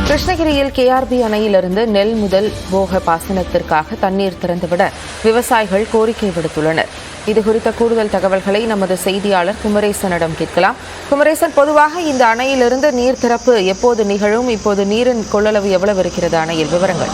கிருஷ்ணகிரியில் கேஆர்பி அணையிலிருந்து நெல் முதல் போக பாசனத்திற்காக தண்ணீர் திறந்துவிட விவசாயிகள் கோரிக்கை விடுத்துள்ளனர். இதுகுறித்த கூடுதல் தகவல்களை நமது செய்தியாளர் குமரேசனிடம் கேட்கலாம். குமரேசன், பொதுவாக இந்த அணையிலிருந்து நீர் திறப்பு எப்போது நிகழும்? இப்போது நீரின் கொள்ளளவு எவ்வளவு இருக்கிறது அணையில்? விவரங்கள்.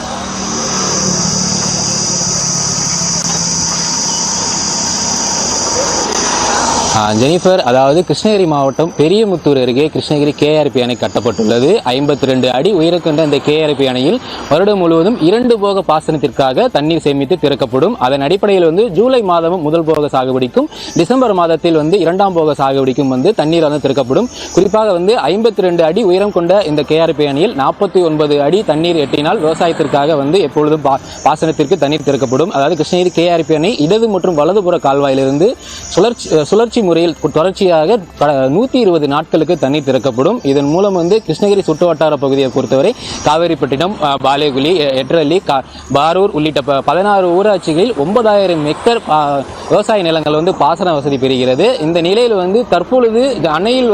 ஜெனிஃபர், அதாவது கிருஷ்ணகிரி மாவட்டம் பெரியமுத்தூர் அருகே கிருஷ்ணகிரி கேஆர்பி அணை கட்டப்பட்டுள்ளது. 52 அடி உயரம் கொண்ட இந்த கேஆர்பி அணையில் வருடம் முழுவதும் 2 போக பாசனத்திற்காக தண்ணீர் சேமித்து திறக்கப்படும். அதன் அடிப்படையில் ஜூலை மாதமும் முதல் போக சாகுபடிக்கும், டிசம்பர் மாதத்தில் 2ஆம் போக சாகுபடிக்கும் தண்ணீர் திறக்கப்படும். குறிப்பாக 52 அடி உயரம் கொண்ட இந்த கேஆர்பி அணையில் 49 அடி தண்ணீர் எட்டினால் விவசாயத்திற்காக எப்பொழுதும் பாசனத்திற்கு தண்ணீர் திறக்கப்படும். அதாவது கிருஷ்ணகிரி கேஆர்பி அணை இடது மற்றும் வலதுபுற கால்வாயிலிருந்து சுழற்சி முறையில் தொடர்ச்சியாக 120 நாட்களுக்கு தண்ணீர் திறக்கப்படும். இதன் மூலம் கிருஷ்ணகிரி சுற்றுவட்டார பகுதியை பொறுத்தவரை காவேரிப்பட்டினம், பாலேகுளி, எட்ரள்ளி, பாரூர் உள்ளிட்ட 16 ஊராட்சிகளில் 9000 ஹெக்டேர் விவசாய நிலங்கள் பாசன வசதி பெறுகிறது. இந்த நிலையில் தற்பொழுது அணையில்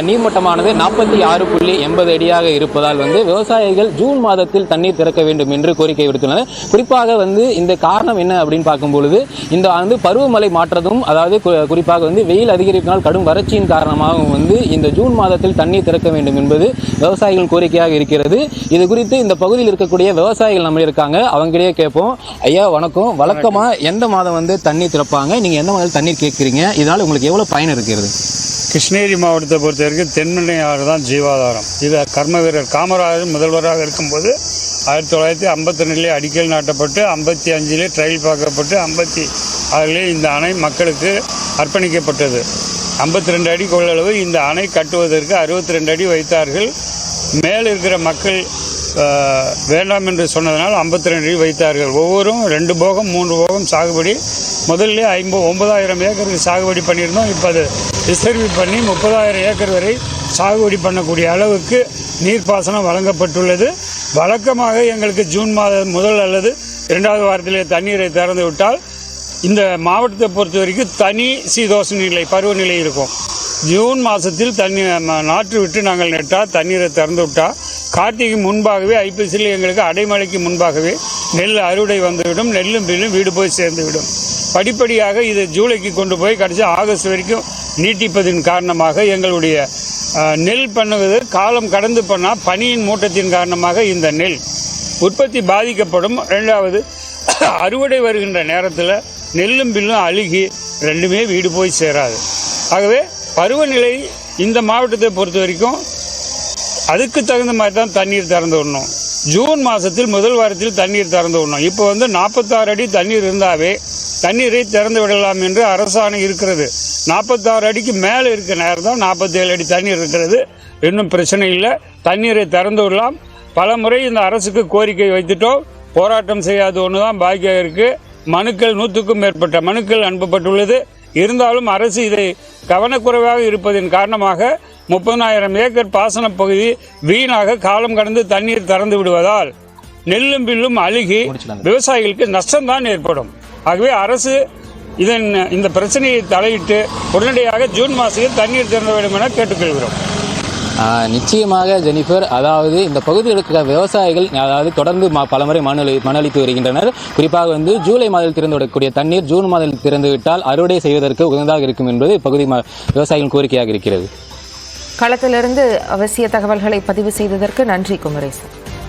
நீர்மட்டமானது 46.80 அடியாக இருப்பதால் விவசாயிகள் ஜூன் மாதத்தில் தண்ணீர் திறக்க வேண்டும் என்று கோரிக்கை விடுத்துள்ளனர். குறிப்பாக இந்த காரணம் என்ன அப்படின்னு பார்க்கும்பொழுது, இந்த பருவமழை மாற்றதும், அதாவது குறிப்பாக வெயில் அதிகரிப்பினால் கடும் வறட்சியின் காரணமாக இந்த ஜூன் மாதத்தில் தண்ணீர் திறக்க வேண்டும் என்பது விவசாயிகள் கோரிக்கையாக இருக்கிறது. இது குறித்து இந்த பகுதியில் இருக்கக்கூடிய விவசாயிகள் நம்ம இருக்காங்க, அவங்களே கேட்போம். ஐயா வணக்கம். வழக்கமா எந்த மாதம் தண்ணீர் திறப்பாங்க? நீங்க எந்த மாதம் தண்ணீர் கேட்குறீங்க? இதனால உங்களுக்கு எவ்வளவு பயன் இருக்கிறது? கிருஷ்ணகிரி மாவட்டத்தை பொறுத்த வரைக்கும் தென்மனை ஆறு தான் ஜீவாதாரம். இது கர்ம வீரர் காமராஜர் முதல்வராக இருக்கும்போது 1952 அடிக்கல் நாட்டப்பட்டு 55 ட்ரையல் பார்க்கப்பட்டு 56 இந்த அணை மக்களுக்கு அர்ப்பணிக்கப்பட்டது. 52 அடி கொள்ளளவு இந்த அணை கட்டுவதற்கு 62 அடி வைத்தார்கள். மேல் இருக்கிற மக்கள் வேண்டாம் என்று சொன்னதனால் 52 அடி வைத்தார்கள். ஒவ்வொரும் 2 போகம் 3 போகம் சாகுபடி. முதல்ல 9,000 ஏக்கருக்கு சாகுபடி பண்ணியிருந்தோம். இப்போ அது ரிசர்வ் பண்ணி 30,000 ஏக்கர் வரை சாகுபடி பண்ணக்கூடிய அளவுக்கு நீர்ப்பாசனம் வழங்கப்பட்டுள்ளது. வழக்கமாக எங்களுக்கு ஜூன் மாதம் முதல் அல்லது 2வது வாரத்திலே தண்ணீரை திறந்து விட்டால் இந்த மாவட்டத்தை பொறுத்த வரைக்கும் தனி சீதோஷ நிலை, பருவநிலை இருக்கும். ஜூன் மாதத்தில் நாற்று விட்டு நாங்கள் நட்டால் தண்ணீரை திறந்து விட்டால் கார்த்திகை முன்பாகவே, ஐப்பசியில் எங்களுக்கு அடைமழைக்கு முன்பாகவே நெல் அறுவடை வந்துவிடும். நெல்லும் பில்லும் வீடு போய் சேர்ந்துவிடும். படிப்படியாக இது ஜூலைக்கு கொண்டு போய் கடைசி ஆகஸ்ட் வரைக்கும் நீட்டிப்பதன் காரணமாக எங்களுடைய நெல் பண்ணுவது காலம் கடந்து பண்ணால் பனியின் மூட்டத்தின் காரணமாக இந்த நெல் உற்பத்தி பாதிக்கப்படும். 2வது அறுவடை வருகின்ற நேரத்தில் நெல்லும் பில்லும் அழுகி 2மே வீடு போய் சேராது. ஆகவே பருவநிலை இந்த மாவட்டத்தை பொறுத்த வரைக்கும் அதுக்கு தகுந்த மாதிரி தான் தண்ணீர் திறந்து விடணும். ஜூன் மாதத்தில் முதல் வாரத்தில் தண்ணீர் திறந்து விடணும். இப்போ 46 அடி தண்ணீர் இருந்தாவே தண்ணீரை திறந்து விடலாம் என்று அரசாணை இருக்கிறது. 46 அடிக்கு மேலே இருக்க நேரம் தான் 47 அடி தண்ணீர் இருக்கிறது. இன்னும் பிரச்சனை இல்லை, தண்ணீரை திறந்து விடலாம். பல முறை இந்த அரசுக்கு கோரிக்கை வைத்துட்டோம். போராட்டம் செய்யாத ஒன்று தான் பாக்கியாக இருக்குது. மனுக்கள் 100க்கும் மேற்பட்ட மனுக்கள் அனுப்பப்பட்டுள்ளது. இருந்தாலும் அரசு இதை கவனக்குறைவாக இருப்பதன் காரணமாக 30,000 ஏக்கர் பாசன பகுதி வீணாக காலம் கடந்து தண்ணீர் திறந்து விடுவதால் நெல்லும் பில்லும் அழுகி விவசாயிகளுக்கு நஷ்டம்தான் ஏற்படும். ஆகவே அரசு இந்த பிரச்சனையை தலையிட்டு உடனடியாக ஜூன் மாதத்தில் தண்ணீர் திறந்த வேண்டும் என கேட்டுக்கொள்கிறோம். நிச்சயமாக ஜெனிஃபர், அதாவது இந்த பகுதியில் இருக்கிற விவசாயிகள் தொடர்ந்து பலமுறை மனு அளித்து வருகின்றனர். குறிப்பாக ஜூலை மாதத்தில் திறந்து விடக்கூடிய தண்ணீர் ஜூன் மாதத்தில் திறந்து விட்டால் அறுவடை செய்வதற்கு உகந்ததாக இருக்கும் என்பது பகுதி விவசாயிகள் கோரிக்கையாக இருக்கிறது. களத்திலிருந்து அவசிய தகவல்களை பதிவு செய்ததற்கு நன்றி குமரேசன்.